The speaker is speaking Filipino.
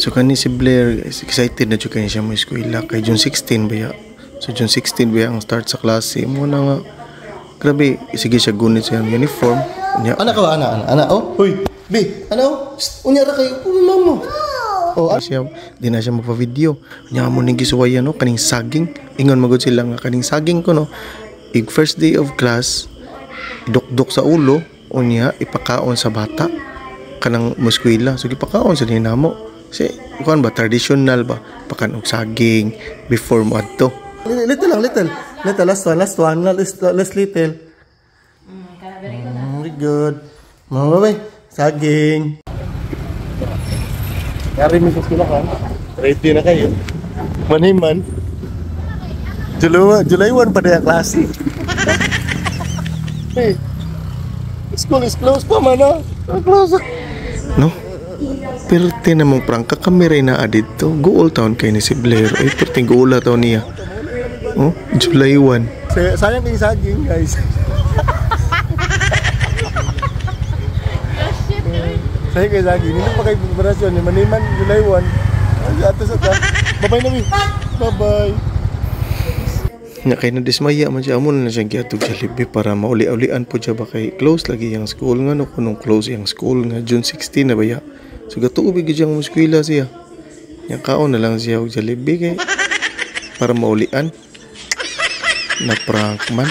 So kani si Blair, excited na jud kani siya mo eskwela kay June 16 ba ya. So June 16 ba ang start sa klase mo na nga. Grabe, sige siya gunit sa uniform. Anak ka ba? Anak. Oh, hoy. Bi, ano? Unya ra kayo. Mama. Oh, siya, di na siya magpa-video. Unya mo ning gisuwayan no kaning saging. Ingon magud sila nga kaning saging ko no. First day of class, idukdok sa ulo, unya ipakaon sa bata kanang muskwila. So ipakaon sa dinamo. Kasi kuan ba traditional ba pakan og saging before mo adto. Little. Last one. Last little. Very good. Mama, bay. Saging. Kari mi sa sila kan. Ready na kayo. Maniman. July 1 pa na klase. Hey. School is closed pa man, no? Close. No? Pero tinamong prangka kami rin na adito. Goal town kay ni si Blair. Ay, perting goal taon niya. Oh, July 1. Sayang kayong saging, guys. Sayang kayong saging. Hindi pa kayo preparasyon. Maniman, July 1. Ato sa ta. Bye-bye na, bye-bye. Nga kay na dismaya man siya. Amo na siya giatog sa libi para mauli-ulian po siya ba kay close lagi yung school nga no. Kunong close yung school nga June 16 na ba ya. So gatuubig siyang muskwila siya. Nga kaon na lang siya og sa libi kay para maulian. Na prank man.